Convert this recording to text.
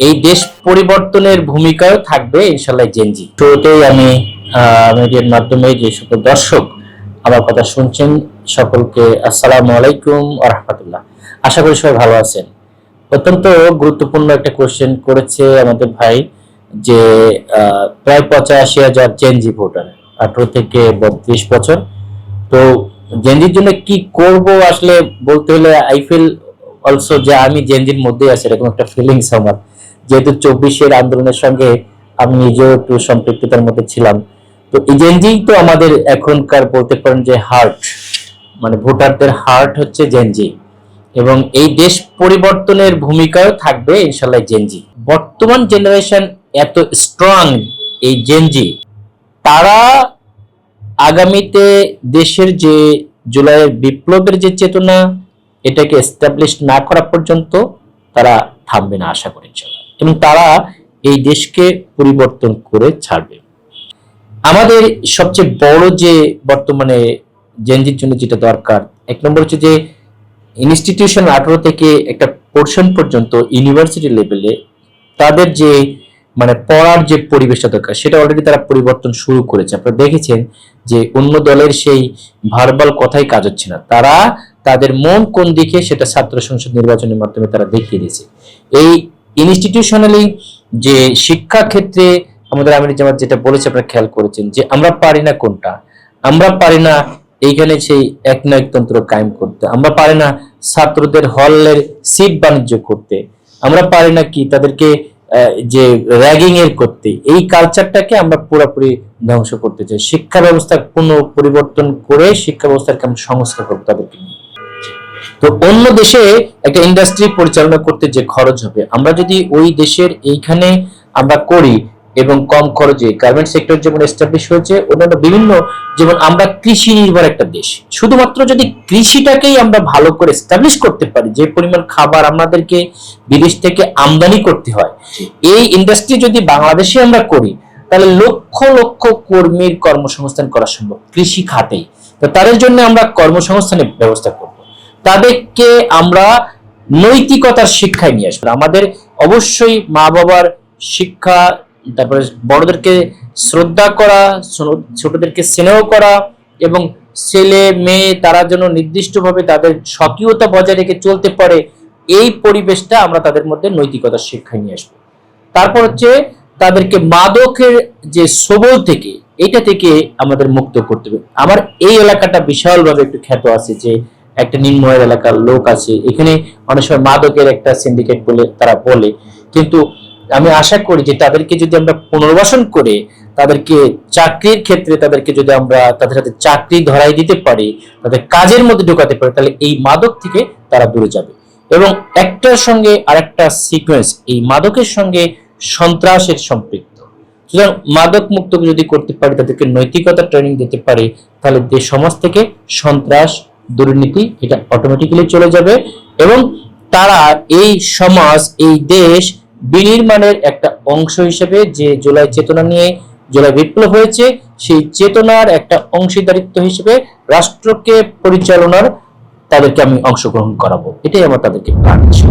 এই দেশ পরিবর্তনের ভূমিকাও থাকবে ইনশাল্লাহ জেনজি। শুরুতেই আমি মিডিয়ার মাধ্যমে যে সকল দর্শক আমার কথা শুনছেন সকলকে আসসালামু আলাইকুম ওয়া রাহমাতুল্লাহ। আশা করি সবাই ভালো আছেন। অত্যন্ত গুরুত্বপূর্ণ একটা কোশ্চেন করেছে আমাদের ভাই যে প্রায় 85,000 জেনজি ভোটার 18 থেকে 32 বছর। তো জেনজির জন্য কি করব আসলে বলতে হলে আই ফিল অলসো যে আমি জেনজির মধ্যে আছি, এরকম একটা ফিলিংস আমার, যেহেতু 24-এর আন্দোলনের সঙ্গে আমি নিজেও একটু সম্পৃক্ততার মধ্যে ছিলাম। তো এই জেনজি তো আমাদের এখনকার বলতে পারেন যে হার্ট, মানে ভোটারদের হার্ট হচ্ছে জেনজি, এবং এই দেশ পরিবর্তনের ভূমিকাও থাকবে ইনশাল্লাহ জেনজি। বর্তমান জেনারেশন এত স্ট্রং এই জেনজি, তারা আগামীতে দেশের যে জুলাইয়ের বিপ্লবের যে চেতনা, এটাকে এস্টাবলিশ না করা পর্যন্ত তারা থামবে না আশা করি ইনশাআল্লাহ, এবং তারা এই দেশকে পরিবর্তন করে ছাড়বে। আমাদের সবচেয়ে বড় যে বর্তমানে জেনজির জন্য যেটা দরকার, এক নম্বর হচ্ছে যে ইনস্টিটিউশন 18 থেকে একটা পোর্শন পর্যন্ত ইউনিভার্সিটি লেভেলে তাদের যে মানে পড়ার যে পরিবেশটা দরকার, সেটা অলরেডি তারা পরিবর্তন শুরু করেছে। আপনারা দেখেছেন যে অন্য দলের সেই ভার্বাল কথাই কাজ হচ্ছে না, তারা তাদের মন কোন দিকে সেটা ছাত্র সংসদ নির্বাচনের মাধ্যমে তারা দেখিয়ে দিয়েছে। এই ইনস্টিটিউশনালি যে শিক্ষা ক্ষেত্রে আমাদের আমির জামাত যেটা বলেছে, আপনারা খেয়াল করেছেন যে আমরা পারি না কোনটা, আমরা পারি না এইখানে সেই একনায়কতন্ত্র কায়েম করতে, আমরা পারি না ছাত্রদের হলের সিট বাণিজ্য করতে, আমরা পারি না কি তাদেরকে যে র্যাগিং এর করতে। এই কালচারটাকে আমরা পুরোপুরি ধ্বংস করতে চাই। শিক্ষা ব্যবস্থার পূর্ণ পরিবর্তন করে শিক্ষা ব্যবস্থাকে আমরা সংস্কার করবো তাদেরকে নিয়ে। তো অন্য দেশে একটা ইন্ডাস্ট্রি পরিচালনা করতে যে খরচ হবে, আমরা যদি ওই দেশের এইখানে আমরা করি এবং কম খরচে গার্মেন্ট সেক্টর যেমন এস্টাবলিশ হয়েছে, অন্যান্য বিভিন্ন, যেমন আমরা কৃষি নির্ভর একটা দেশ, শুধুমাত্র যদি কৃষিটাকেই আমরা ভালো করে এস্টাবলিশ করতে পারি, যে পরিমাণ খাবার আমাদেরকে বিদেশ থেকে আমদানি করতে হয়, এই ইন্ডাস্ট্রি যদি বাংলাদেশে আমরা করি, তাহলে লক্ষ লক্ষ কর্মীর কর্মসংস্থান করা সম্ভব কৃষি খাতেই। তো তাদের জন্য আমরা কর্মসংস্থানের ব্যবস্থা করব, তাদেরকে আমরা নৈতিকতার শিক্ষায় নিয়ে আসবো। আমাদের অবশ্যই মা বাবার শিক্ষা, তারপরে বড়দেরকে শ্রদ্ধা করা, ছোটদেরকে স্নেহ করা, এবং ছেলে মেয়ে তারা যেন নির্দিষ্টভাবে তাদের স্বকীয়তা বজায় রেখে চলতে পারে, এই পরিবেশটা আমরা তাদের মধ্যে নৈতিকতার শিক্ষায় নিয়ে আসবো। তারপর হচ্ছে তাদেরকে মাদকের যে সবল থেকে, এটা থেকে আমাদের মুক্ত করতে হবে। আমার এই এলাকাটা বিশালভাবে একটু খ্যাত আছে যে একটা নিম্নয়ের এলাকার লোক আছে, এখানে অনেক সময় মাদকের একটা সিন্ডিকেট বলে তারা বলে, কিন্তু আমি আশা করি যে তাদেরকে যদি আমরা পুনর্বাসন করে তাদেরকে চাকরির ক্ষেত্রে তাদেরকে যদি আমরা তাদের সাথে চাকরি ধরাই দিতে পারি, তাদের কাজের মধ্যে ঢোকাতে পারি, তাহলে এই মাদক থেকে তারা দূরে যাবে। এবং একটার সঙ্গে আরেকটা সিকোয়েন্স, এই মাদকের সঙ্গে সন্ত্রাসের সম্পৃক্ত, সুতরাং মাদক মুক্ত যদি করতে পারি, তাদেরকে নৈতিকতা ট্রেনিং দিতে পারি, তাহলে দেশ সমাজ থেকে সন্ত্রাস দুর্নীতি এটা অটোমেটিক্যালি চলে যাবে, এবং তারা এই সমাজ এই দেশ বিনির্মাণের একটা অংশ হিসেবে, যে জুলাই চেতনা নিয়ে জুলাই বিপ্লব হয়েছে, সেই চেতনার একটা অংশীদারিত্ব হিসেবে রাষ্ট্রকে পরিচালনার তাদেরকে আমি অংশগ্রহণ করাবো, এটাই আমার তাদেরকে প্ল্যান ছিল।